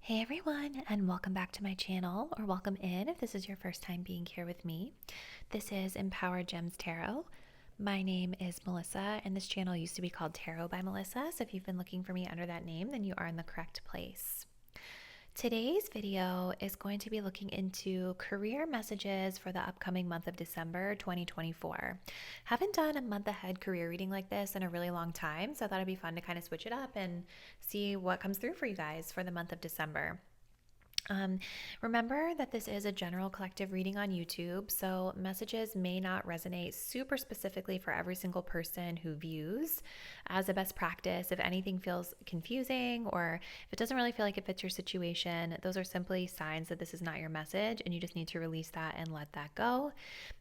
Hey everyone, and welcome back to my channel, or welcome in if this is your first time being here with me. This is Empowered Gems Tarot. My name is Melissa, and this channel used to be called Tarot by Melissa, so if you've been looking for me under that name, then you are in the correct place. Today's video is going to be looking into career messages for the upcoming month of December 2024. Haven't done a month ahead career reading like this in a really long time, so I thought it'd be fun to kind of switch it up and see what comes through for you guys for the month of December. Remember that this is a general collective reading on YouTube, so messages may not resonate super specifically for every single person who views. As a best practice, if anything feels confusing or if it doesn't really feel like it fits your situation, those are simply signs that this is not your message and you just need to release that and let that go.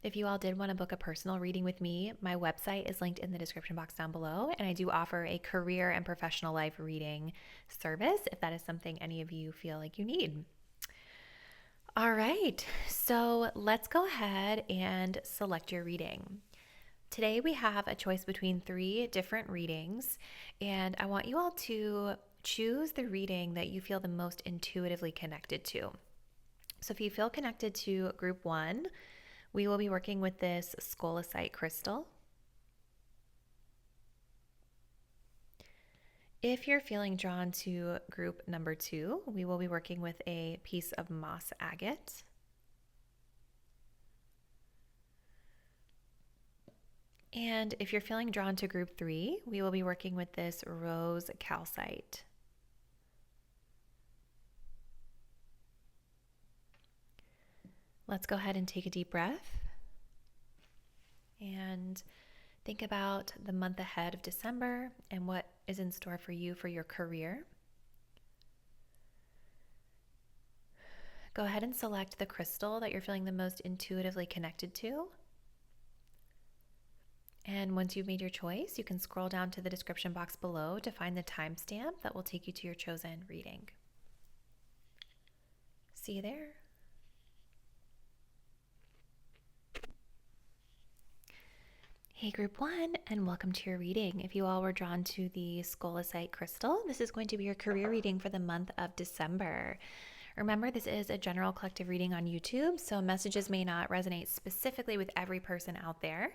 If you all did want to book a personal reading with me, my website is linked in the description box down below, and I do offer a career and professional life reading service if that is something any of you feel like you need. All right, so let's go ahead and select your reading. Today we have a choice between 3 different readings, and I want you all to choose the reading that you feel the most intuitively connected to. So if you feel connected to group 1, we will be working with this Scolecite crystal. If you're feeling drawn to group number 2, we will be working with a piece of moss agate. And if you're feeling drawn to group 3, we will be working with this rose calcite. Let's go ahead and take a deep breath and think about the month ahead of December and what is in store for you for your career. Go ahead and select the crystal that you're feeling the most intuitively connected to. And once you've made your choice, you can scroll down to the description box below to find the timestamp that will take you to your chosen reading. See you there. Hey group 1, and welcome to your reading. If you all were drawn to the Scolecite crystal, this is going to be your career reading for the month of December. Remember, this is a general collective reading on YouTube, so messages may not resonate specifically with every person out there.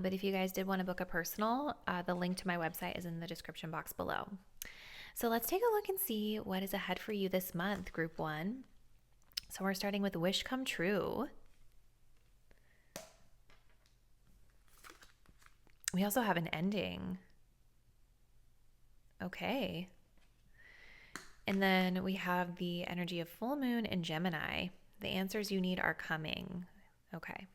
But if you guys did want to book a personal, the link to my website is in the description box below. So let's take a look and see what is ahead for you this month, group 1. So we're starting with Wish Come True. We also have an ending. Okay. And then we have the energy of full moon and Gemini. The answers you need are coming. Okay.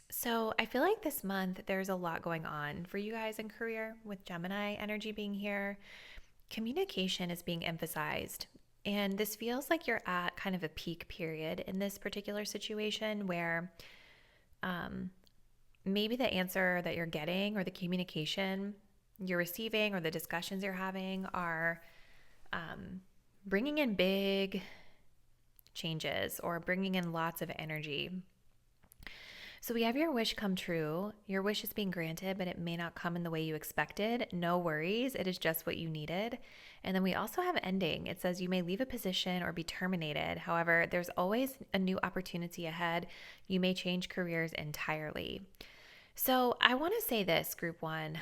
So I feel like this month there's a lot going on for you guys in career with Gemini energy being here. Communication is being emphasized. And this feels like you're at kind of a peak period in this particular situation where maybe the answer that you're getting or the communication you're receiving or the discussions you're having are bringing in big changes or bringing in lots of energy. So we have your wish come true. Your wish is being granted, but it may not come in the way you expected. No worries. It is just what you needed. And then we also have ending. It says you may leave a position or be terminated. However, there's always a new opportunity ahead. You may change careers entirely. So I want to say this, group 1.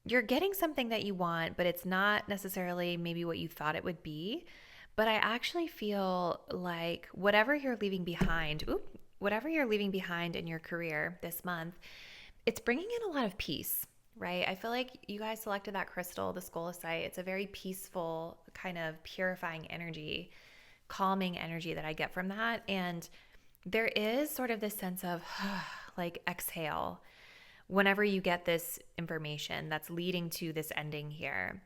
You're getting something that you want, but it's not necessarily maybe what you thought it would be. But I actually feel like whatever you're leaving behind, in your career this month, it's bringing in a lot of peace, right? I feel like you guys selected that crystal, the Scolecite. It's a very peaceful, kind of purifying energy, calming energy that I get from that. And there is sort of this sense of like exhale whenever you get this information that's leading to this ending here.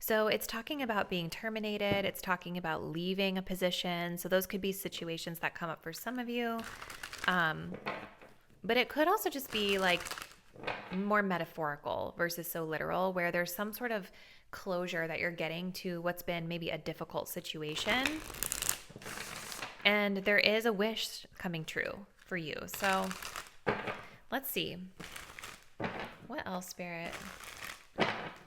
So it's talking about being terminated. It's talking about leaving a position. So those could be situations that come up for some of you. But it could also just be like more metaphorical versus so literal, where there's some sort of closure that you're getting to what's been maybe a difficult situation. And there is a wish coming true for you. So let's see. What else, Spirit?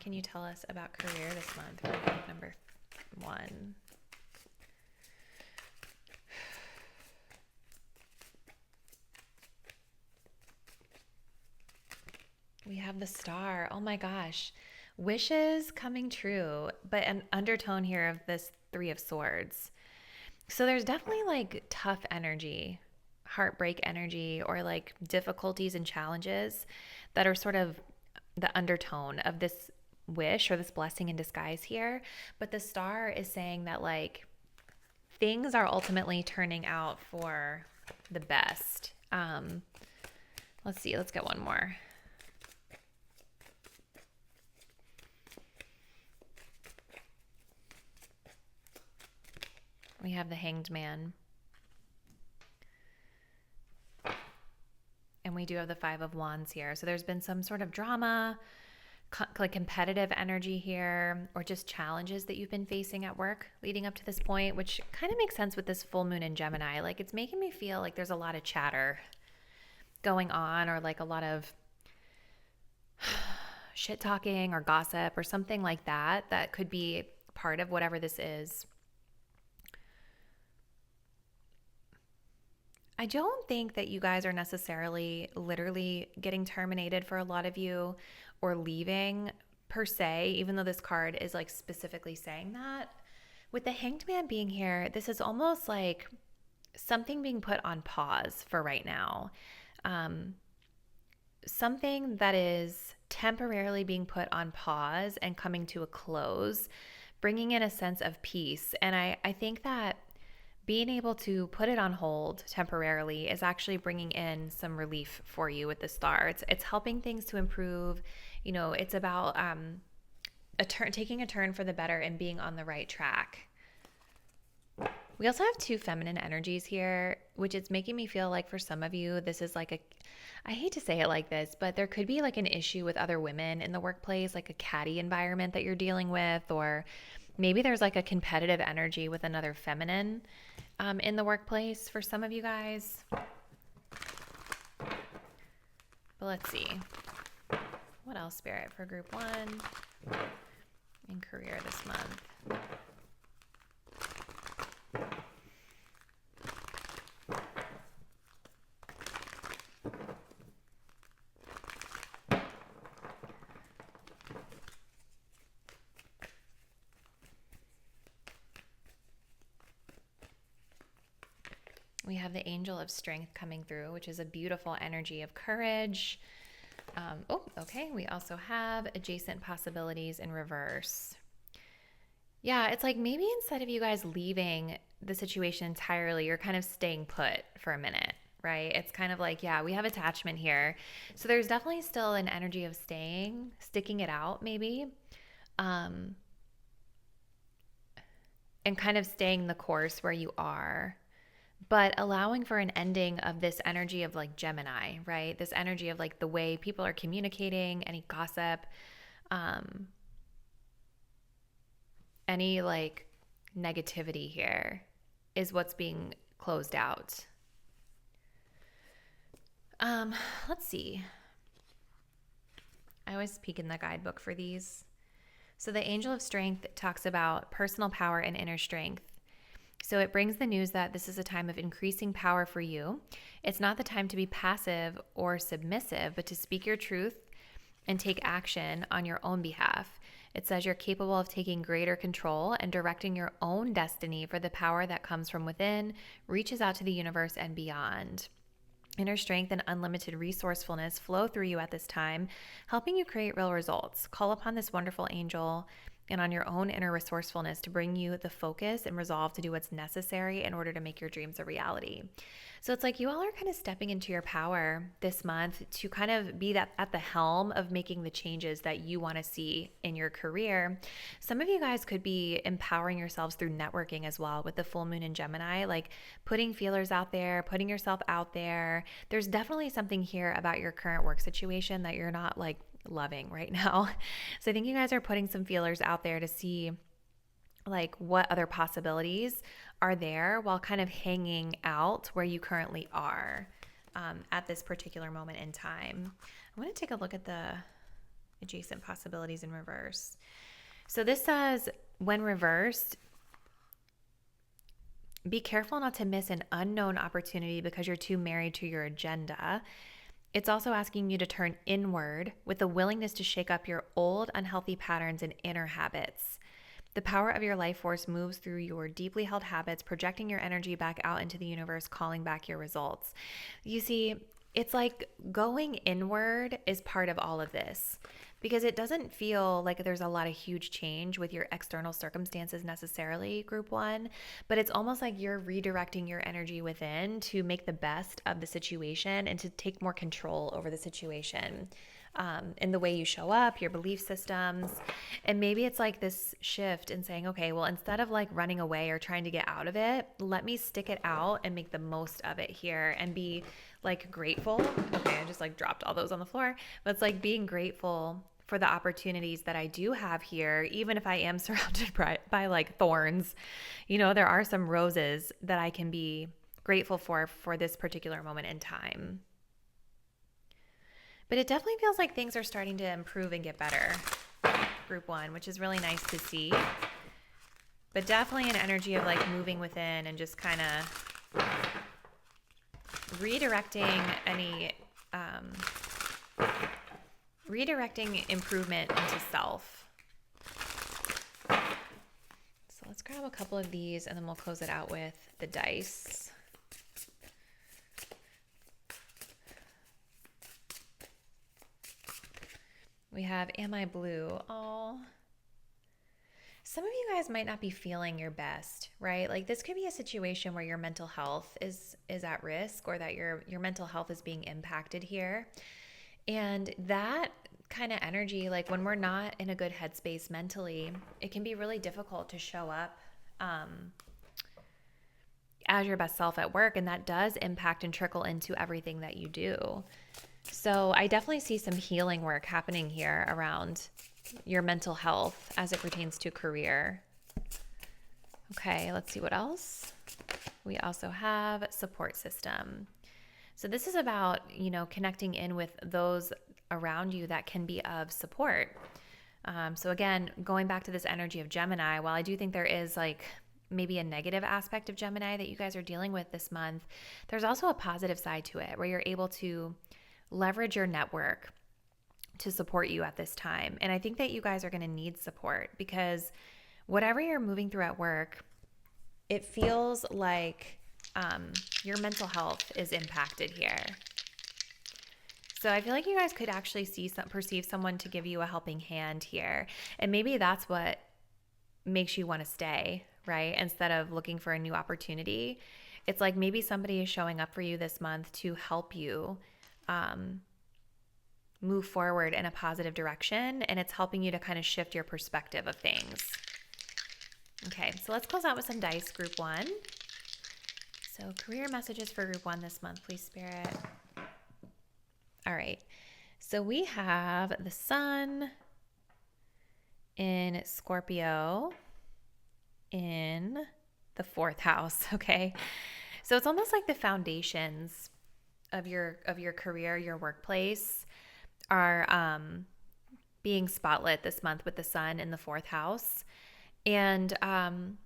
can you tell us about career this month for group number 1? We have the Star. Oh my gosh. Wishes coming true, but an undertone here of this 3 of Swords. So there's definitely like tough energy, heartbreak energy, or like difficulties and challenges that are sort of the undertone of this wish or this blessing in disguise here. But the Star is saying that like things are ultimately turning out for the best. Let's see, let's get one more. We have the Hanged Man. And we do have the 5 of Wands here. So there's been some sort of drama, like competitive energy here, or just challenges that you've been facing at work leading up to this point, which kind of makes sense with this full moon in Gemini. Like it's making me feel like there's a lot of chatter going on, or like a lot of shit talking or gossip or something like that, that could be part of whatever this is. I don't think that you guys are necessarily literally getting terminated for a lot of you, or leaving per se, even though this card is like specifically saying that. With the Hanged Man being here, this is almost like something being put on pause for right now. Something that is temporarily being put on pause and coming to a close, bringing in a sense of peace. And I think that being able to put it on hold temporarily is actually bringing in some relief for you with the Star. It's helping things to improve. You know, it's about taking a turn for the better and being on the right track. We also have 2 feminine energies here, which is making me feel like for some of you, this is like I hate to say it like this, but there could be like an issue with other women in the workplace, like a catty environment that you're dealing with, or maybe there's like a competitive energy with another feminine in the workplace for some of you guys. But let's see. What else, Spirit, for group 1 in career this month? We have the Angel of Strength coming through, which is a beautiful energy of courage. Okay. We also have adjacent possibilities in reverse. Yeah, it's like maybe instead of you guys leaving the situation entirely, you're kind of staying put for a minute, right? It's kind of like, yeah, we have attachment here. So there's definitely still an energy of sticking it out maybe. And kind of staying the course where you are, but allowing for an ending of this energy of like Gemini, right? This energy of like the way people are communicating, any gossip, any like negativity here is what's being closed out. Let's see. I always peek in the guidebook for these. So the Angel of Strength talks about personal power and inner strength. So it brings the news that this is a time of increasing power for you. It's not the time to be passive or submissive, but to speak your truth and take action on your own behalf. It says you're capable of taking greater control and directing your own destiny, for the power that comes from within reaches out to the universe and beyond. Inner strength and unlimited resourcefulness flow through you at this time, helping you create real results. Call upon this wonderful angel and on your own inner resourcefulness to bring you the focus and resolve to do what's necessary in order to make your dreams a reality. So it's like you all are kind of stepping into your power this month to kind of be that at the helm of making the changes that you want to see in your career. Some of you guys could be empowering yourselves through networking as well with the full moon in Gemini, like putting feelers out there, putting yourself out there. There's definitely something here about your current work situation that you're not like loving right now. So I think you guys are putting some feelers out there to see like what other possibilities are there while kind of hanging out where you currently are at this particular moment in time. I want to take a look at the Adjacent possibilities in reverse. So this says, when reversed, be careful not to miss an unknown opportunity because you're too married to your agenda. It's also asking you to turn inward with a willingness to shake up your old unhealthy patterns and inner habits. The power of your life force moves through your deeply held habits, projecting your energy back out into the universe, calling back your results. You see, it's like going inward is part of all of this, because it doesn't feel like there's a lot of huge change with your external circumstances necessarily, group one, but it's almost like you're redirecting your energy within to make the best of the situation and to take more control over the situation. In the way you show up, your belief systems. And maybe it's like this shift in saying, okay, well, instead of like running away or trying to get out of it, let me stick it out and make the most of it here and be like grateful. Okay, I just like dropped all those on the floor, but it's like being grateful for the opportunities that I do have here, even if I am surrounded by like thorns. You know, there are some roses that I can be grateful for this particular moment in time. But it definitely feels like things are starting to improve and get better, group one, which is really nice to see. But definitely an energy of like moving within and just kind of redirecting redirecting improvement into self. So let's grab a couple of these and then we'll close it out with the dice. We have Am I Blue? Oh, some of you guys might not be feeling your best, right? Like this could be a situation where your mental health is at risk, or that your mental health is being impacted here. And that kind of energy, like when we're not in a good headspace mentally, it can be really difficult to show up as your best self at work. And that does impact and trickle into everything that you do. So I definitely see some healing work happening here around your mental health as it pertains to career. Okay, let's see what else. We also have support system. So this is about, connecting in with those around you that can be of support. So again, going back to this energy of Gemini, while I do think there is like maybe a negative aspect of Gemini that you guys are dealing with this month, there's also a positive side to it where you're able to leverage your network to support you at this time. And I think that you guys are going to need support, because whatever you're moving through at work, it feels like your mental health is impacted here. So I feel like you guys could actually perceive someone to give you a helping hand here. And maybe that's what makes you want to stay, right? Instead of looking for a new opportunity. It's like maybe somebody is showing up for you this month to help you move forward in a positive direction, and it's helping you to kind of shift your perspective of things. Okay, so let's close out with some dice, group one. So career messages for group one this month, please, Spirit. All right, so we have the sun in Scorpio in the 4th house, okay? So it's almost like the foundations of your career, your workplace, are being spotlit this month with the sun in the 4th house. And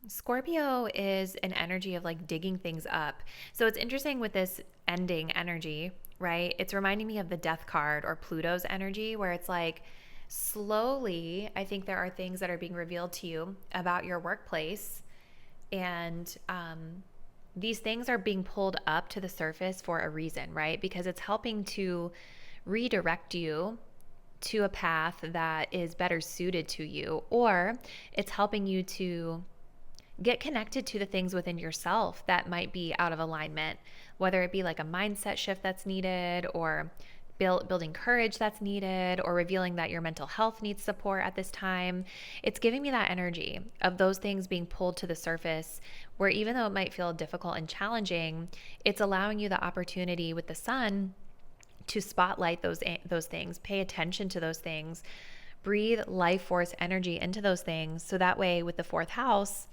Scorpio is an energy of like digging things up. So it's interesting with this ending energy, right? It's reminding me of the death card or Pluto's energy, where it's like slowly, I think there are things that are being revealed to you about your workplace. And these things are being pulled up to the surface for a reason, right? Because it's helping to redirect you to a path that is better suited to you, or it's helping you to get connected to the things within yourself that might be out of alignment, whether it be like a mindset shift that's needed, or building courage that's needed, or revealing that your mental health needs support at this time. It's giving me that energy of those things being pulled to the surface, where even though it might feel difficult and challenging, it's allowing you the opportunity with the sun to spotlight those things, pay attention to those things, breathe life force energy into those things. So that way with the 4th house,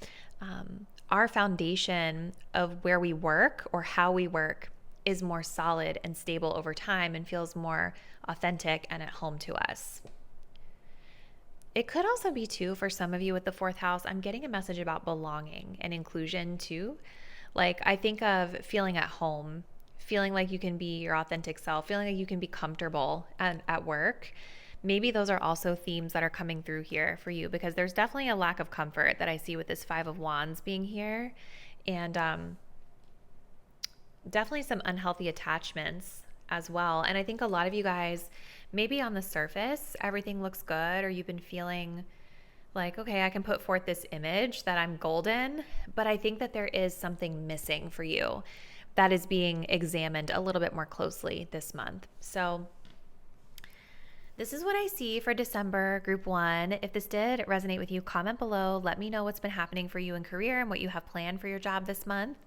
our foundation of where we work or how we work is more solid and stable over time and feels more authentic and at home to us. It could also be too, for some of you with the fourth house, I'm getting a message about belonging and inclusion too. Like I think of feeling at home, feeling like you can be your authentic self, feeling like you can be comfortable at work. Maybe those are also themes that are coming through here for you, because there's definitely a lack of comfort that I see with this Five of Wands being here. And definitely some unhealthy attachments as well. And I think a lot of you guys, maybe on the surface, everything looks good, or you've been feeling like, okay, I can put forth this image that I'm golden, but I think that there is something missing for you that is being examined a little bit more closely this month. So this is what I see for December, group 1. If this did resonate with you, comment below. Let me know what's been happening for you in career and what you have planned for your job this month.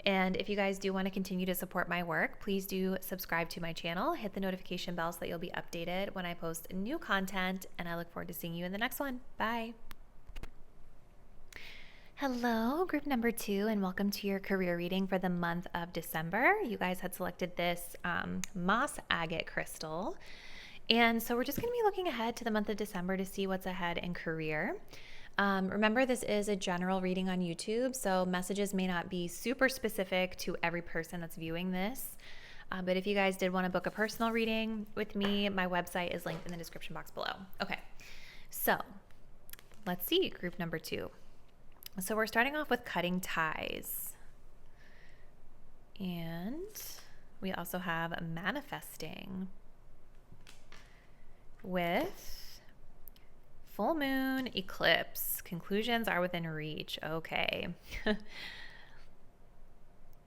And if you guys do want to continue to support my work, please do subscribe to my channel, hit the notification bell so that you'll be updated when I post new content, and I look forward to seeing you in the next one. Bye. Hello, group number 2, and welcome to your career reading for the month of December. You guys had selected this moss agate crystal. And so we're just going to be looking ahead to the month of December to see what's ahead in career. Remember, this is a general reading on YouTube, so messages may not be super specific to every person that's viewing this. But if you guys did want to book a personal reading with me, my website is linked in the description box below. Okay, so let's see, group number 2. So we're starting off with cutting ties. And we also have manifesting with full moon, eclipse. Conclusions are within reach. Okay.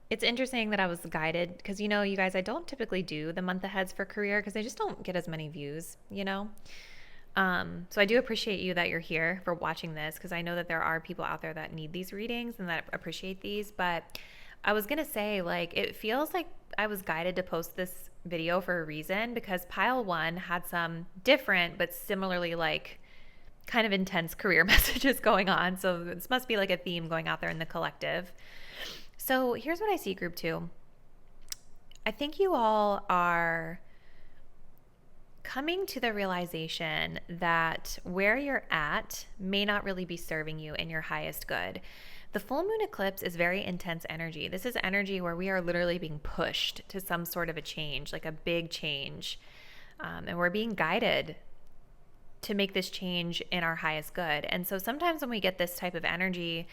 It's interesting that I was guided because, you guys, I don't typically do the month aheads for career because I just don't get as many views, So I do appreciate you that you're here for watching this, because I know that there are people out there that need these readings and that appreciate these. But I was going to say, it feels like I was guided to post this video for a reason, because pile 1 had some different but similarly kind of intense career messages going on. So this must be like a theme going out there in the collective. So here's what I see, group 2. I think you all are coming to the realization that where you're at may not really be serving you in your highest good. The full moon eclipse is very intense energy. This is energy where we are literally being pushed to some sort of a change, like a big change. And we're being guided to make this change in our highest good. And so sometimes when we get this type of energy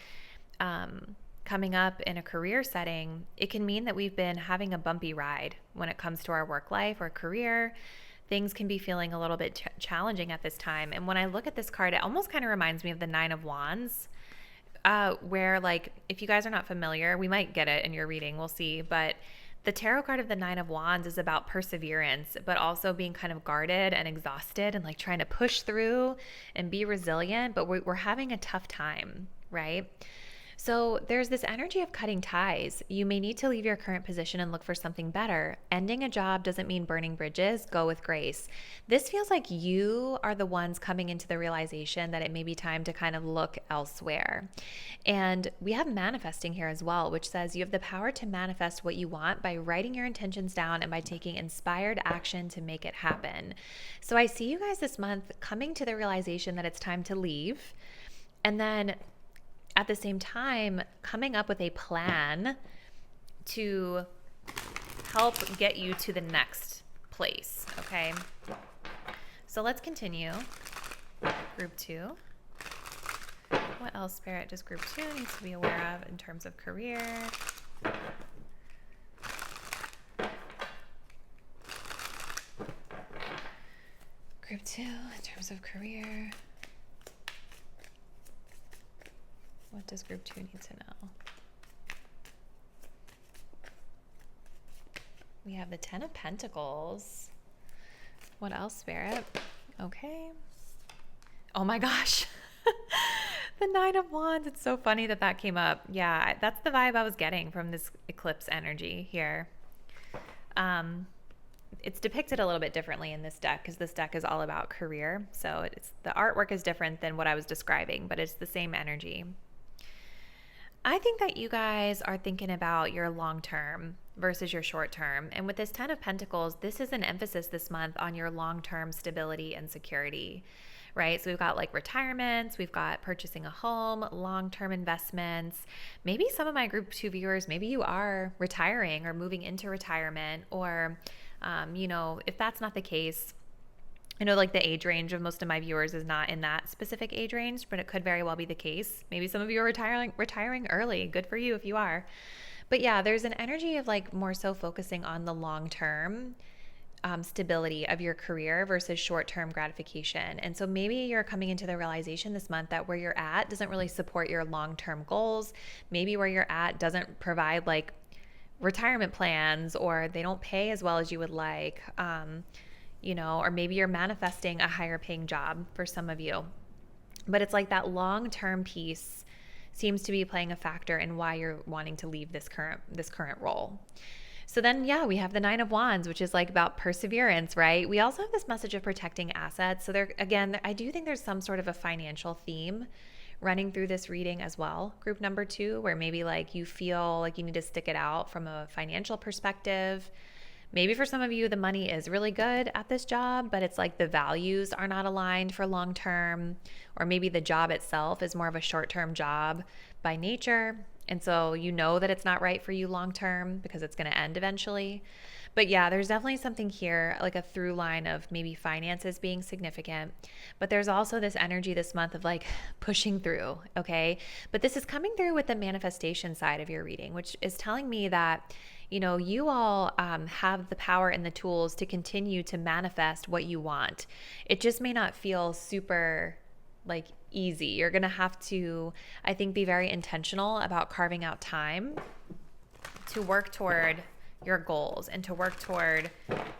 coming up in a career setting, it can mean that we've been having a bumpy ride when it comes to our work life or career. Things can be feeling a little bit challenging at this time. And when I look at this card, it almost kind of reminds me of the Nine of Wands, where if you guys are not familiar, we might get it in your reading, we'll see, but the tarot card of the Nine of Wands is about perseverance, but also being kind of guarded and exhausted and trying to push through and be resilient, but we're having a tough time, right? So there's this energy of cutting ties. You may need to leave your current position and look for something better. Ending a job doesn't mean burning bridges. Go with grace. This feels like you are the ones coming into the realization that it may be time to kind of look elsewhere. And we have manifesting here as well, which says you have the power to manifest what you want by writing your intentions down and by taking inspired action to make it happen. So I see you guys this month coming to the realization that it's time to leave. And then at the same time, coming up with a plan to help get you to the next place, okay? So let's continue. Group 2. What else, Spirit, does group 2 needs to be aware of in terms of career? Group 2 in terms of career. What does group 2 need to know? We have the 10 of Pentacles. What else, Spirit? Okay. Oh my gosh. The Nine of Wands. It's so funny that came up. Yeah, that's the vibe I was getting from this eclipse energy here. It's depicted a little bit differently in this deck because this deck is all about career. So the artwork is different than what I was describing, but it's the same energy. I think that you guys are thinking about your long-term versus your short term. And with this 10 of Pentacles, this is an emphasis this month on your long-term stability and security, right? So we've got like retirements, we've got purchasing a home, long-term investments. Maybe some of my group 2 viewers, maybe you are retiring or moving into retirement, or, if that's not the case, I know like the age range of most of my viewers is not in that specific age range, but it could very well be the case. Maybe some of you are retiring early. Good for you if you are. But yeah, there's an energy of like more so focusing on the long-term stability of your career versus short-term gratification. And so maybe you're coming into the realization this month that where you're at doesn't really support your long-term goals. Maybe where you're at doesn't provide like retirement plans, or they don't pay as well as you would like. Or maybe you're manifesting a higher paying job for some of you. But it's like that long-term piece seems to be playing a factor in why you're wanting to leave this current role. So then, we have the 9 of Wands, which is like about perseverance, right? We also have this message of protecting assets. So there, again, I do think there's some sort of a financial theme running through this reading as well, group number 2, where maybe like you feel like you need to stick it out from a financial perspective. Maybe for some of you, the money is really good at this job, but it's like the values are not aligned for long term, or maybe the job itself is more of a short-term job by nature. And so you know that it's not right for you long term because it's going to end eventually. But yeah, there's definitely something here, like a through line of maybe finances being significant. But there's also this energy this month of like pushing through, okay? But this is coming through with the manifestation side of your reading, which is telling me that you all have the power and the tools to continue to manifest what you want. It just may not feel super like easy. You're going to have to, I think, be very intentional about carving out time to work toward your goals and to work toward,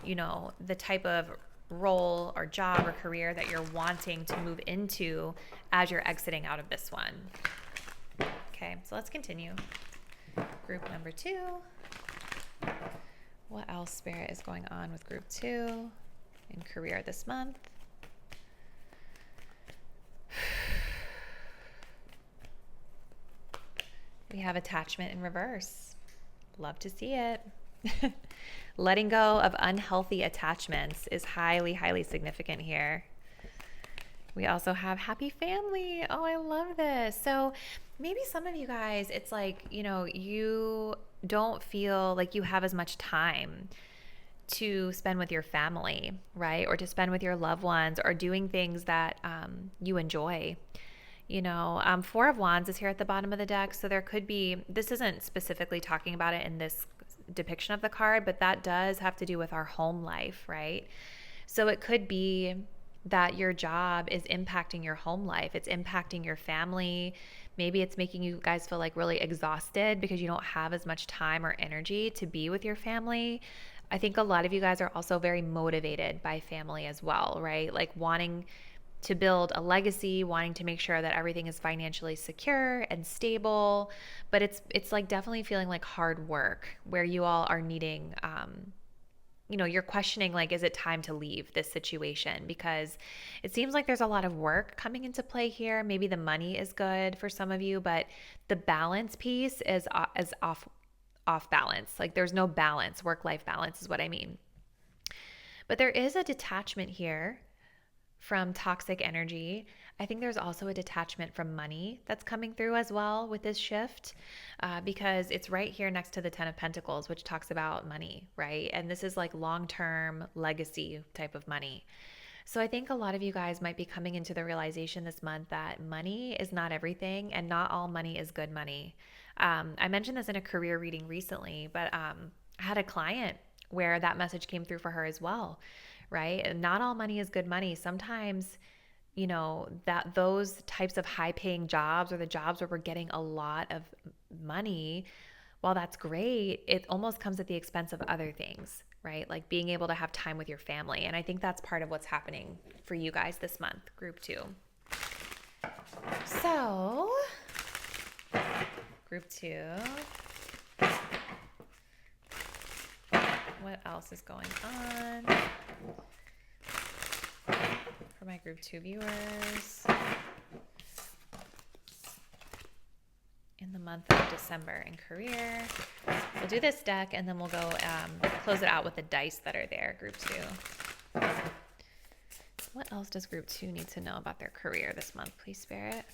the type of role or job or career that you're wanting to move into as you're exiting out of this one. Okay, so let's continue. Group number 2. What else, Spirit, is going on with group 2 in career this month? We have attachment in reverse. Love to see it. Letting go of unhealthy attachments is highly, highly significant here. We also have happy family. Oh, I love this. So maybe some of you guys, it's like, you don't feel like you have as much time to spend with your family, right? Or to spend with your loved ones, or doing things that you enjoy. 4 of Wands is here at the bottom of the deck. So there could be, this isn't specifically talking about it in this depiction of the card, but that does have to do with our home life, right? So it could be that your job is impacting your home life. It's impacting your family. Maybe it's making you guys feel like really exhausted because you don't have as much time or energy to be with your family. I think a lot of you guys are also very motivated by family as well, right? Like wanting to build a legacy, wanting to make sure that everything is financially secure and stable. But it's like definitely feeling like hard work where you all are needing, you're questioning, like, is it time to leave this situation? Because it seems like there's a lot of work coming into play here. Maybe the money is good for some of you, but the balance piece is off balance. Like there's no balance, work-life balance is what I mean. But there is a detachment here from toxic energy. I think there's also a detachment from money that's coming through as well with this shift, because it's right here next to the 10 of Pentacles, which talks about money, right? And this is like long-term legacy type of money. So I think a lot of you guys might be coming into the realization this month that money is not everything, and not all money is good money. I mentioned this in a career reading recently, but I had a client where that message came through for her as well, right? And not all money is good money. Sometimes, that those types of high paying jobs, or the jobs where we're getting a lot of money, while that's great, it almost comes at the expense of other things, right? Like being able to have time with your family. And I think that's part of what's happening for you guys this month, group 2. So, group 2. What else is going on for my group 2 viewers? in the month of December in career. We'll do this deck and then we'll go close it out with the dice that are there, group 2. What else does group 2 need to know about their career this month, please, Spirit?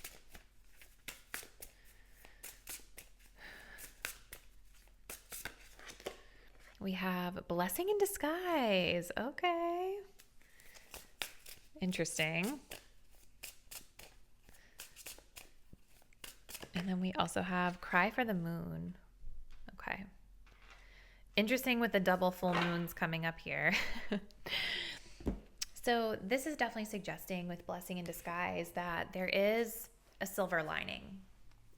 We have blessing in disguise. Okay. Interesting. And then we also have cry for the moon. Okay. Interesting with the double full moons coming up here. So this is definitely suggesting with blessing in disguise that there is a silver lining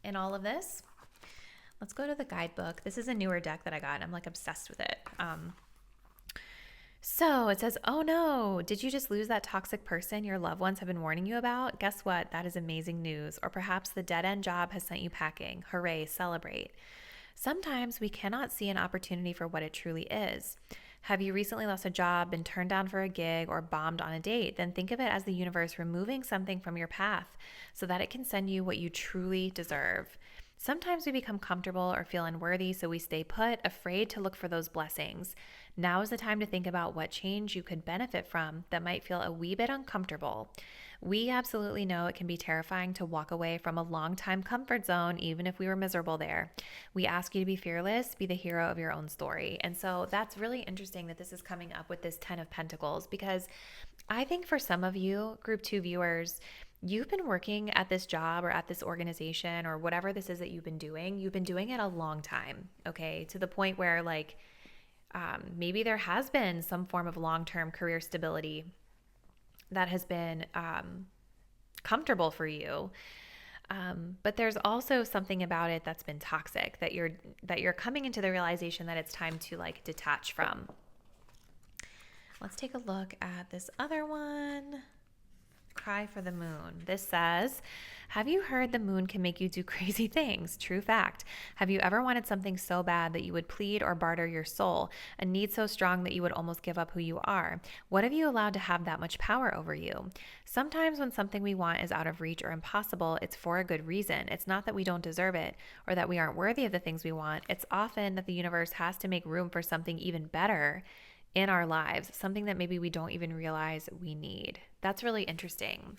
in all of this. Let's go to the guidebook. This is a newer deck that I got. I'm like obsessed with it. So it says, oh no, did you just lose that toxic person your loved ones have been warning you about? Guess what? That is amazing news. Or perhaps the dead-end job has sent you packing. Hooray, celebrate. Sometimes we cannot see an opportunity for what it truly is. Have you recently lost a job, been turned down for a gig, or bombed on a date? Then think of it as the universe removing something from your path so that it can send you what you truly deserve. Sometimes we become comfortable or feel unworthy, so we stay put, afraid to look for those blessings. Now is the time to think about what change you could benefit from that might feel a wee bit uncomfortable. We absolutely know it can be terrifying to walk away from a long-time comfort zone, even if we were miserable there. We ask you to be fearless, be the hero of your own story. And so that's really interesting that this is coming up with this 10 of Pentacles, because I think for some of you, group 2 viewers, you've been working at this job or at this organization or whatever this is that you've been doing it a long time, okay? To the point where like maybe there has been some form of long-term career stability that has been comfortable for you. But there's also something about it that's been toxic that you're coming into the realization that it's time to like detach from. Let's take a look at this other one. Cry for the moon. This says, have you heard the moon can make you do crazy things? True fact. Have you ever wanted something so bad that you would plead or barter your soul? A need so strong that you would almost give up who you are? What have you allowed to have that much power over you? Sometimes when something we want is out of reach or impossible, it's for a good reason. It's not that we don't deserve it or that we aren't worthy of the things we want. It's often that the universe has to make room for something even better in our lives, something that maybe we don't even realize we need. That's really interesting.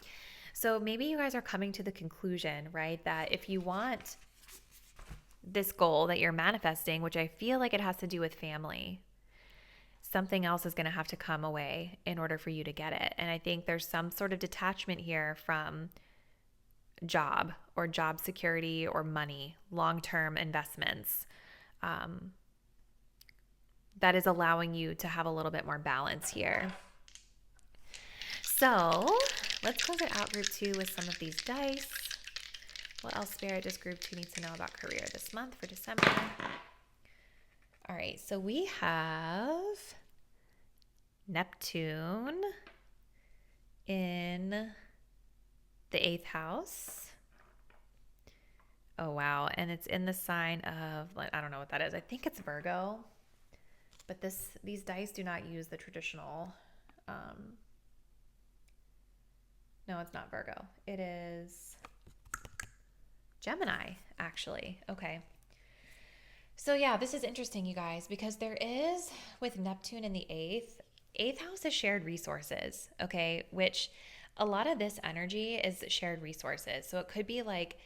So maybe you guys are coming to the conclusion, right, that if you want this goal that you're manifesting, which I feel like it has to do with family, something else is going to have to come away in order for you to get it. And I think there's some sort of detachment here from job or job security or money, long-term investments, that is allowing you to have a little bit more balance here. So let's close it out, group 2, with some of these dice. What else, Spirit, does group 2 need to know about career this month for December? All right, so we have Neptune in the 8th house. Oh, wow. And it's in the sign of, I don't know what that is. I think it's Virgo. But these dice do not use the traditional, no, it's not Virgo. It is Gemini, actually. Okay. So yeah, this is interesting, you guys, because there is, with Neptune in the 8th house is shared resources, okay, which a lot of this energy is shared resources. So it could be like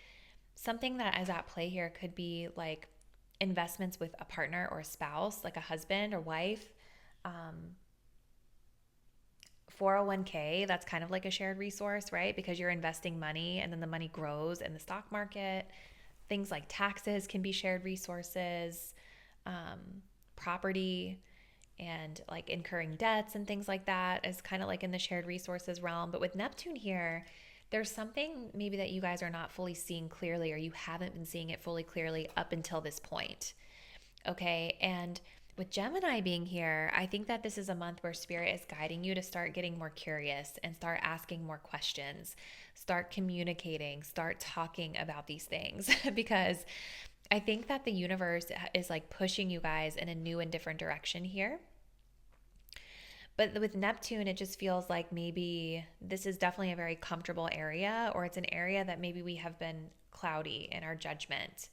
something that is at play here could be like investments with a partner or a spouse, like a husband or wife. 401k, that's kind of like a shared resource, right? Because you're investing money and then the money grows in the stock market. Things like taxes can be shared resources, property and like incurring debts and things like that is kind of like in the shared resources realm. But with Neptune here, there's something maybe that you guys are not fully seeing clearly, or you haven't been seeing it fully clearly up until this point. Okay. And with Gemini being here, I think that this is a month where Spirit is guiding you to start getting more curious and start asking more questions, start communicating, start talking about these things, because I think that the universe is like pushing you guys in a new and different direction here. But with Neptune, it just feels like maybe this is definitely a very comfortable area, or it's an area that maybe we have been cloudy in our judgment.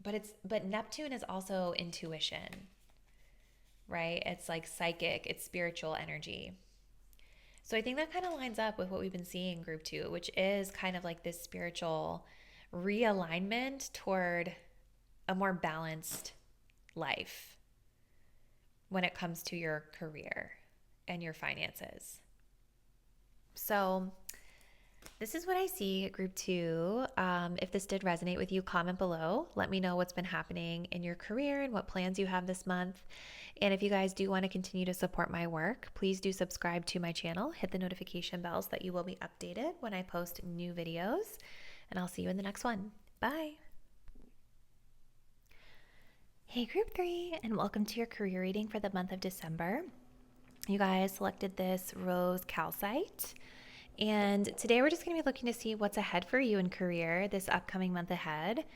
But Neptune is also intuition, right? It's like psychic, it's spiritual energy. So I think that kind of lines up with what we've been seeing in group 2, which is kind of like this spiritual realignment toward a more balanced life when it comes to your career and your finances. So this is what I see at group 2. If this did resonate with you, comment below. Let me know what's been happening in your career and what plans you have this month. And if you guys do want to continue to support my work, please do subscribe to my channel. Hit the notification bells that you will be updated when I post new videos. And I'll see you in the next one. Bye. Hey group 3, and welcome to your career reading for the month of December. You guys selected this rose calcite. And today we're just going to be looking to see what's ahead for you in career this upcoming month ahead.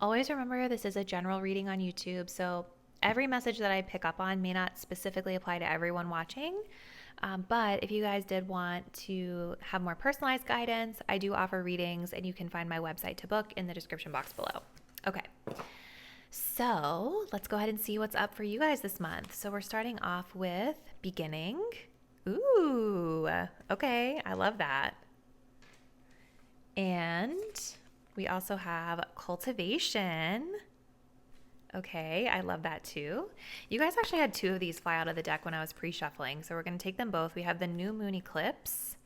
Always remember, this is a general reading on YouTube, so every message that I pick up on may not specifically apply to everyone watching. But if you guys did want to have more personalized guidance, I do offer readings, and you can find my website to book in the description box below. Okay, so let's go ahead and see what's up for you guys this month. So we're starting off with beginning. Ooh, okay, I love that. And we also have cultivation. Okay, I love that too. You guys actually had 2 of these fly out of the deck when I was pre-shuffling, so we're going to take them both. We have the new moon eclipse,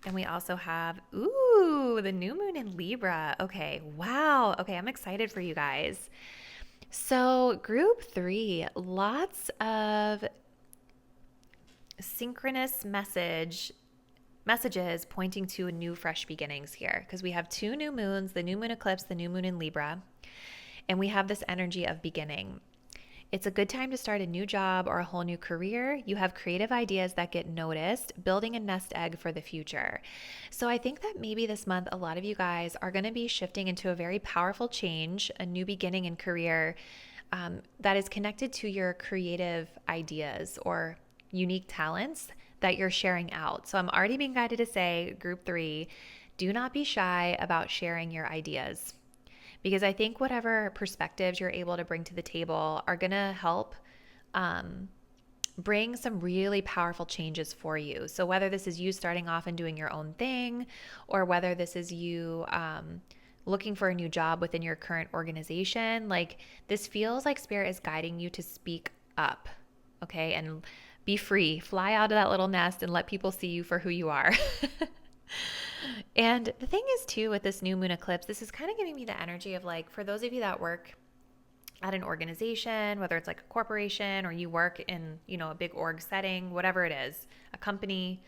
and we also have, ooh, the new moon in Libra. Okay, wow. Okay, I'm excited for you guys. So group 3, lots of synchronous messages pointing to a new fresh beginnings here, because we have 2 new moons, the new moon eclipse, the new moon in Libra, and we have this energy of beginning. It's a good time to start a new job or a whole new career. You have creative ideas that get noticed, building a nest egg for the future. So I think that maybe this month a lot of you guys are going to be shifting into a very powerful change, a new beginning in career that is connected to your creative ideas or unique talents that you're sharing out. So I'm already being guided to say, group 3, do not be shy about sharing your ideas, because I think whatever perspectives you're able to bring to the table are going to help bring some really powerful changes for you. So whether this is you starting off and doing your own thing, or whether this is you looking for a new job within your current organization, like this feels like Spirit is guiding you to speak up, okay? And be free, fly out of that little nest and let people see you for who you are. And the thing is too, with this new moon eclipse, this is kind of giving me the energy of like, for those of you that work at an organization, whether it's like a corporation or you work in, you know, a big org setting, whatever it is, a company,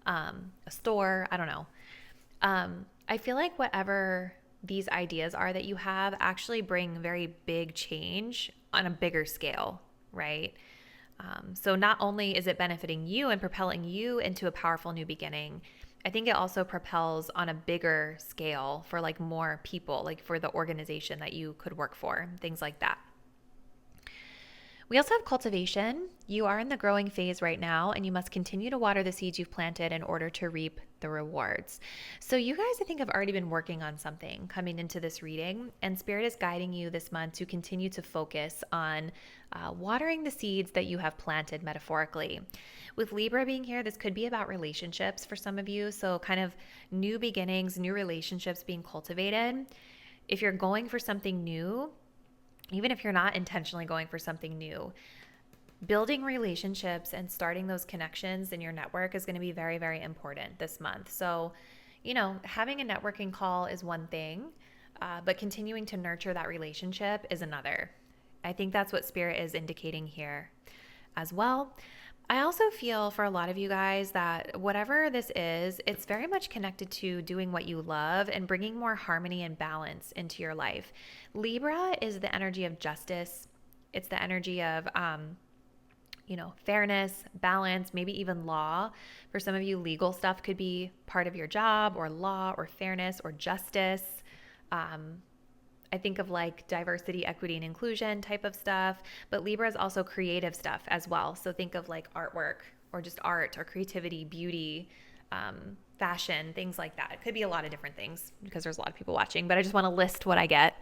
a store, I don't know. I feel like whatever these ideas are that you have actually bring very big change on a bigger scale, right? So not only is it benefiting you and propelling you into a powerful new beginning, I think it also propels on a bigger scale for like more people, like for the organization that you could work for, things like that. We also have cultivation. You are in the growing phase right now, and you must continue to water the seeds you've planted in order to reap the rewards. So you guys, I think, have already been working on something coming into this reading, and Spirit is guiding you this month to continue to focus on watering the seeds that you have planted metaphorically. With Libra being here, this could be about relationships for some of you. So kind of new beginnings, new relationships being cultivated. If you're going for something new, even if you're not intentionally going for something new, building relationships and starting those connections in your network is going to be very, very important this month. So, you know, having a networking call is one thing, but continuing to nurture that relationship is another. I think that's what Spirit is indicating here as well. I also feel for a lot of you guys that whatever this is, it's very much connected to doing what you love and bringing more harmony and balance into your life. Libra is the energy of justice. It's the energy of, fairness, balance, maybe even law. For some of you, legal stuff could be part of your job, or law or fairness or justice. I I think of like diversity, equity, and inclusion type of stuff, but Libra is also creative stuff as well. So think of like artwork or just art or creativity, beauty, fashion, things like that. It could be a lot of different things because there's a lot of people watching, but I just want to list what I get.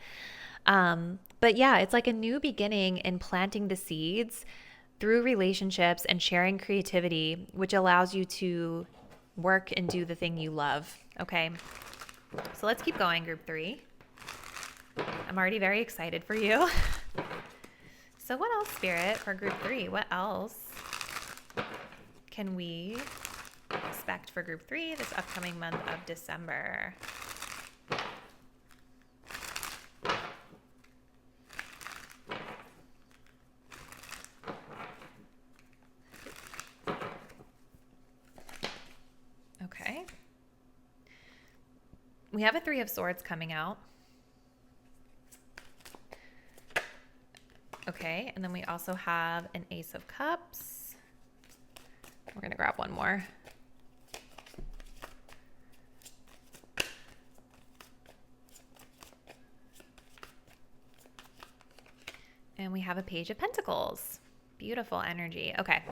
But yeah, it's like a new beginning in planting the seeds through relationships and sharing creativity, which allows you to work and do the thing you love. Okay. So let's keep going, group 3. I'm already very excited for you. So what else, Spirit, for group 3? What else can we expect for group 3 this upcoming month of December? Okay. We have a 3 of Swords coming out. Okay, and then we also have an Ace of Cups. We're going to grab one more. And we have a Page of Pentacles. Beautiful energy. Okay.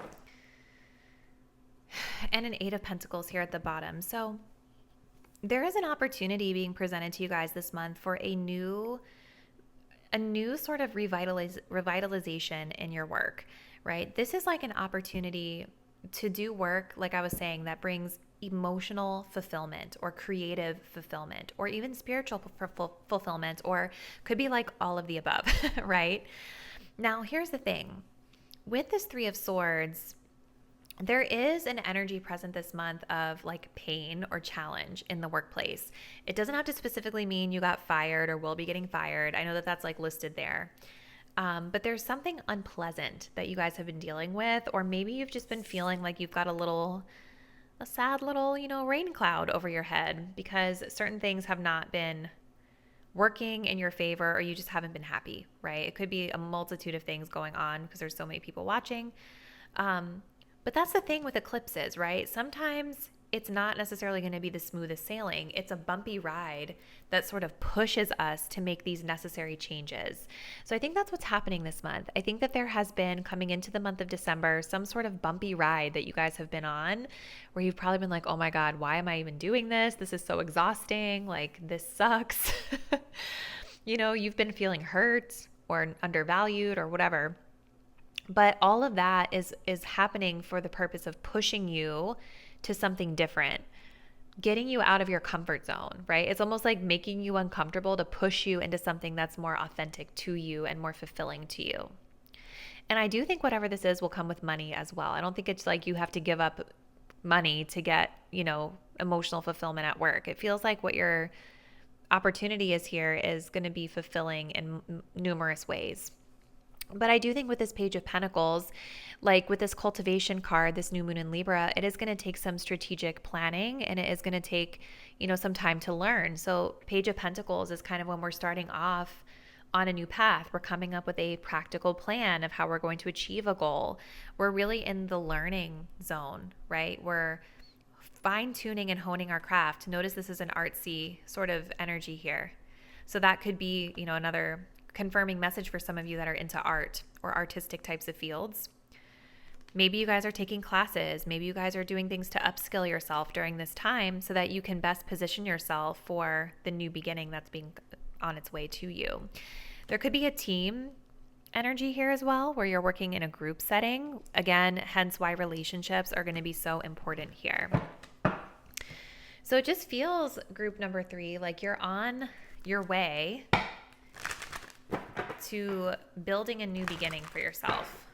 And an 8 of Pentacles here at the bottom. So there is an opportunity being presented to you guys this month for a new sort of revitalization in your work, right? This is like an opportunity to do work, like I was saying, that brings emotional fulfillment or creative fulfillment or even spiritual fulfillment, or could be like all of the above, right? Now, here's the thing. With this 3 of Swords, there is an energy present this month of like pain or challenge in the workplace. It doesn't have to specifically mean you got fired or will be getting fired. I know that that's like listed there. But there's something unpleasant that you guys have been dealing with, or maybe you've just been feeling like you've got a sad little, rain cloud over your head because certain things have not been working in your favor, or you just haven't been happy, right? It could be a multitude of things going on because there's so many people watching. But that's the thing with eclipses, right? Sometimes it's not necessarily going to be the smoothest sailing. It's a bumpy ride that sort of pushes us to make these necessary changes. So I think that's what's happening this month. I think that there has been, coming into the month of December, some sort of bumpy ride that you guys have been on where you've probably been like, oh my God, why am I even doing this? This is so exhausting. Like, this sucks. You've been feeling hurt or undervalued or whatever. But all of that is happening for the purpose of pushing you to something different, getting you out of your comfort zone, right? It's almost like making you uncomfortable to push you into something that's more authentic to you and more fulfilling to you. And I do think whatever this is will come with money as well. I don't think it's like you have to give up money to get, emotional fulfillment at work. It feels like what your opportunity is here is going to be fulfilling in numerous ways. But I do think with this Page of Pentacles, like with this cultivation card, this new moon in Libra, it is going to take some strategic planning, and it is going to take, some time to learn. So Page of Pentacles is kind of when we're starting off on a new path. We're coming up with a practical plan of how we're going to achieve a goal. We're really in the learning zone, right? We're fine-tuning and honing our craft. Notice this is an artsy sort of energy here. So that could be, another confirming message for some of you that are into art or artistic types of fields. Maybe you guys are taking classes. Maybe you guys are doing things to upskill yourself during this time so that you can best position yourself for the new beginning that's being on its way to you. There could be a team energy here as well, where you're working in a group setting. Again, hence why relationships are going to be so important here. So it just feels, group number 3, like you're on your way to building a new beginning for yourself.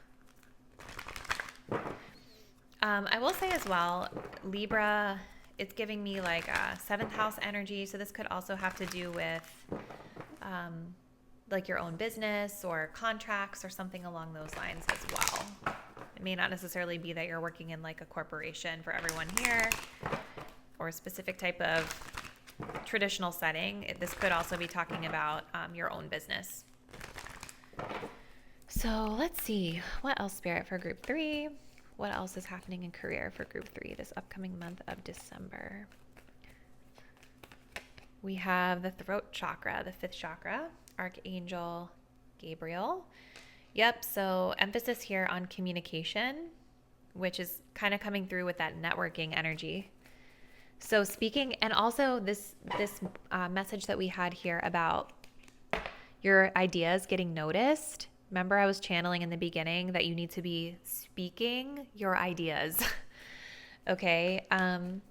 I will say as well, Libra, it's giving me like a 7th house energy. So this could also have to do with like your own business or contracts or something along those lines as well. It may not necessarily be that you're working in like a corporation for everyone here or a specific type of traditional setting. This could also be talking about your own business. So let's see, what else, Spirit, for group 3? What else is happening in career for group 3 this upcoming month of December? We have the throat chakra, the 5th chakra. Archangel Gabriel. Yep, so emphasis here on communication, which is kind of coming through with that networking energy. So speaking, and also this message that we had here about your ideas getting noticed. Remember, I was channeling in the beginning that you need to be speaking your ideas. Okay. And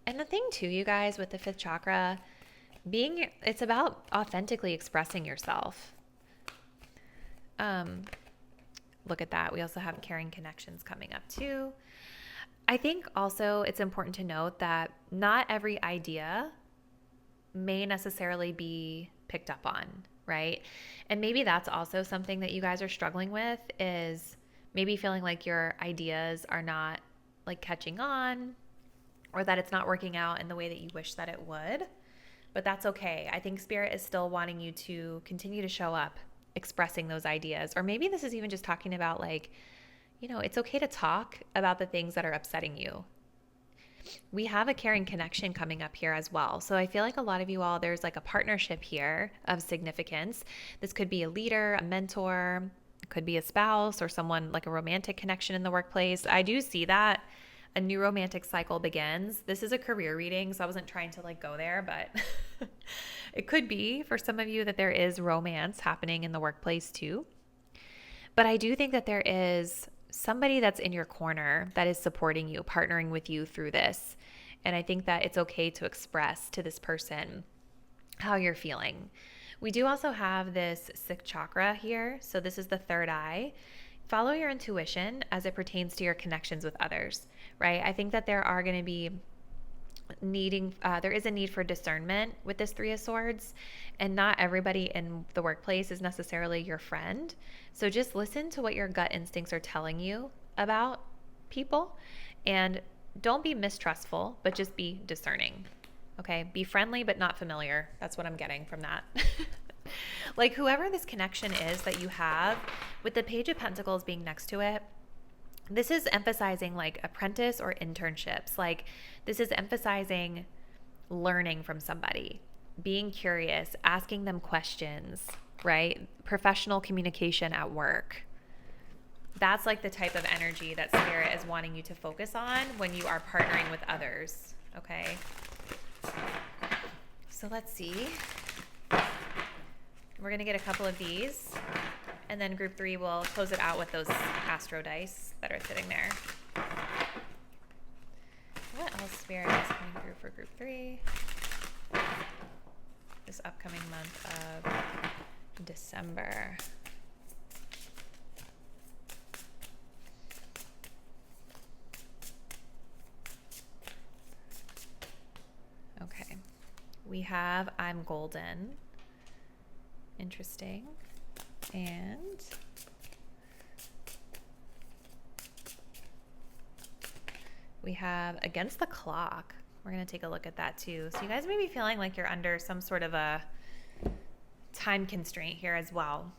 the thing too, you guys, with the fifth chakra, it's about authentically expressing yourself. Look at that. We also have caring connections coming up too. I think also it's important to note that not every idea may necessarily be picked up on, right? And maybe that's also something that you guys are struggling with, is maybe feeling like your ideas are not like catching on, or that it's not working out in the way that you wish that it would. But that's okay. I think Spirit is still wanting you to continue to show up expressing those ideas. Or maybe this is even just talking about like, it's okay to talk about the things that are upsetting you. We have a caring connection coming up here as well. So I feel like a lot of you all, there's like a partnership here of significance. This could be a leader, a mentor, it could be a spouse, or someone like a romantic connection in the workplace. I do see that a new romantic cycle begins. This is a career reading, so I wasn't trying to like go there, but it could be for some of you that there is romance happening in the workplace too. But I do think that there is somebody that's in your corner that is supporting you, partnering with you through this. And I think that it's okay to express to this person how you're feeling. We do also have this sixth chakra here. So this is the third eye. Follow your intuition as it pertains to your connections with others, right? I think that there are going to be there is a need for discernment with this Three of Swords, and not everybody in the workplace is necessarily your friend. So just listen to what your gut instincts are telling you about people, and don't be mistrustful, but just be discerning. Okay? Be friendly, but not familiar. That's what I'm getting from that. Like whoever this connection is that you have, with the Page of Pentacles being next to it, this is emphasizing like apprentice or internships. Like this is emphasizing learning from somebody, being curious, asking them questions, right? Professional communication at work. That's like the type of energy that Spirit is wanting you to focus on when you are partnering with others, okay? So let's see. We're going to get a couple of these, and then group 3 will close it out with those Astro Dice that are sitting there. What else Spirit is coming through for group 3 this upcoming month of December? Okay. We have I'm Golden. Interesting. And we have Against the Clock. We're going to take a look at that too. So you guys may be feeling like you're under some sort of a time constraint here as well.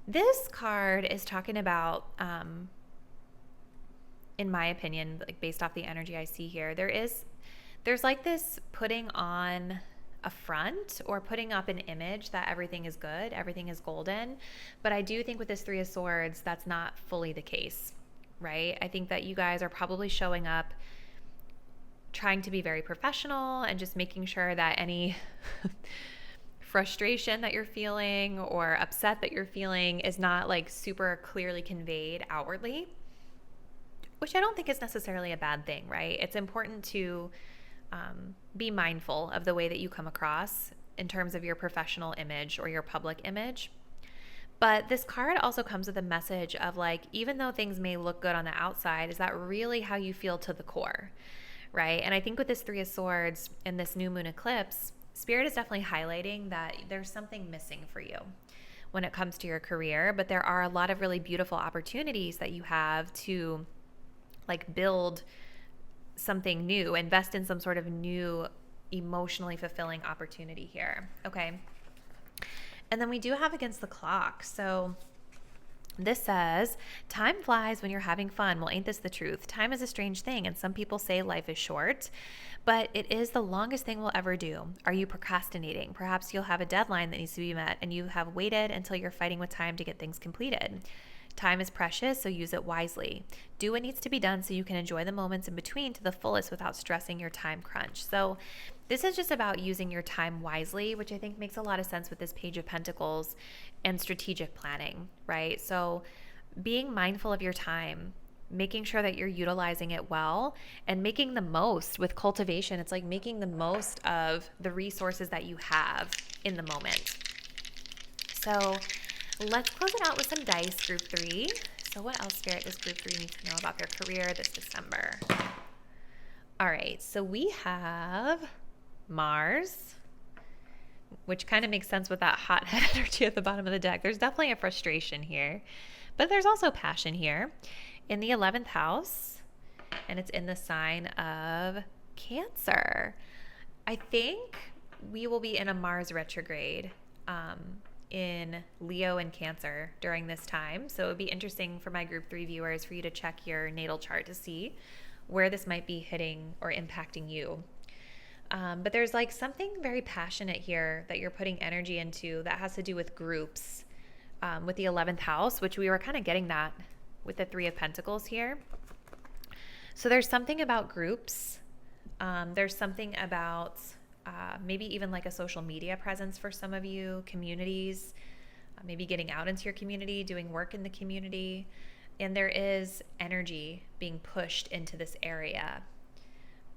This card is talking about, in my opinion, like based off the energy I see here, there's like this putting on a front or putting up an image that everything is good, everything is golden. But I do think with this Three of Swords, that's not fully the case, right? I think that you guys are probably showing up trying to be very professional and just making sure that any frustration that you're feeling or upset that you're feeling is not like super clearly conveyed outwardly, which I don't think is necessarily a bad thing, right? It's important to be mindful of the way that you come across in terms of your professional image or your public image. But this card also comes with a message of like, even though things may look good on the outside, is that really how you feel to the core, right? And I think with this Three of Swords and this new moon eclipse, Spirit is definitely highlighting that there's something missing for you when it comes to your career, but there are a lot of really beautiful opportunities that you have to like build something new, invest in some sort of new emotionally fulfilling opportunity here. Okay. And then we do have Against the Clock. So This says, time flies when you're having fun. Well, ain't this the truth? Time is a strange thing, and some people say life is short, but it is the longest thing we'll ever do. Are you procrastinating? Perhaps you'll have a deadline that needs to be met, and you have waited until you're fighting with time to get things completed. Time is precious, so use it wisely. Do what needs to be done so you can enjoy the moments in between to the fullest without stressing your time crunch. So this is just about using your time wisely, which I think makes a lot of sense with this Page of Pentacles and strategic planning, right? So being mindful of your time, making sure that you're utilizing it well, and making the most with cultivation. It's like making the most of the resources that you have in the moment. So let's close it out with some dice, Group 3. So what else, Spirit, does Group 3 need to know about their career this December? All right, so we have Mars, which kind of makes sense with that hothead energy at the bottom of the deck. There's definitely a frustration here, but there's also passion here in the 11th house, and it's in the sign of Cancer. I think we will be in a Mars retrograde in Leo and Cancer during this time. So it would be interesting for my Group 3 viewers for you to check your natal chart to see where this might be hitting or impacting you. But there's like something very passionate here that you're putting energy into that has to do with groups with the 11th house, which we were kind of getting that with the 3 of Pentacles here. So there's something about groups. There's something about maybe even like a social media presence for some of you, communities, maybe getting out into your community, doing work in the community. And there is energy being pushed into this area.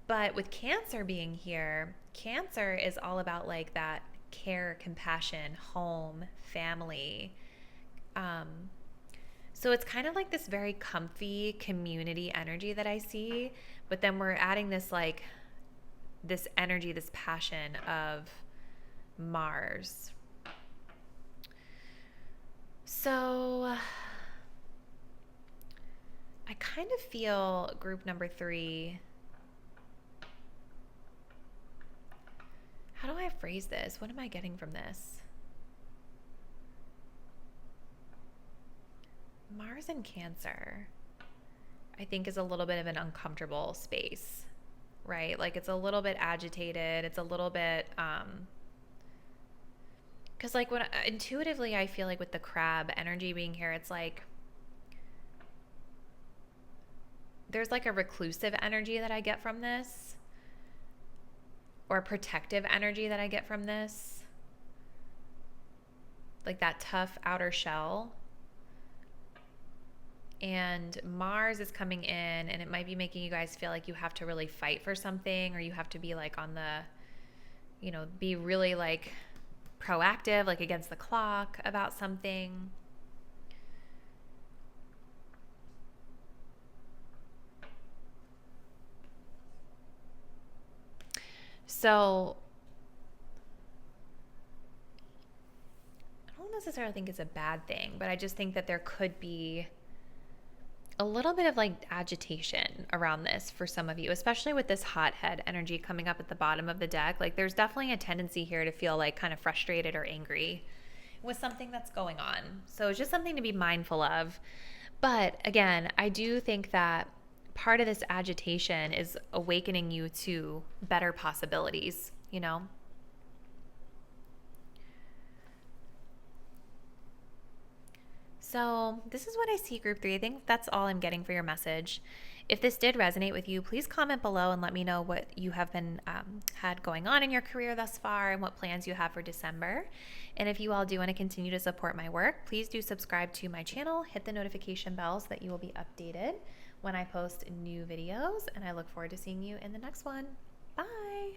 But with Cancer being here, Cancer is all about like that care, compassion, home, family. So it's kind of like this very comfy community energy that I see, but then we're adding this like this energy, this passion of Mars. So I kind of feel group number 3. How do I phrase this? What am I getting from this? Mars and Cancer, I think, is a little bit of an uncomfortable space, right? Like it's a little bit agitated. It's a little bit, because like when intuitively I feel like with the crab energy being here, it's like there's like a reclusive energy that I get from this, or protective energy that I get from this, like that tough outer shell. And Mars is coming in, and it might be making you guys feel like you have to really fight for something, or you have to be like on the, you know, be really like proactive, like against the clock about something. So I don't necessarily think it's a bad thing, but I just think that there could be a little bit of like agitation around this for some of you, especially with this hothead energy coming up at the bottom of the deck. Like there's definitely a tendency here to feel like kind of frustrated or angry with something that's going on. So it's just something to be mindful of. But again, I do think that part of this agitation is awakening you to better possibilities, you know? So this is what I see, Group 3. I think that's all I'm getting for your message. If this did resonate with you, please comment below and let me know what you have been had going on in your career thus far and what plans you have for December. And if you all do want to continue to support my work, please do subscribe to my channel, hit the notification bell so that you will be updated when I post new videos. And I look forward to seeing you in the next one. Bye.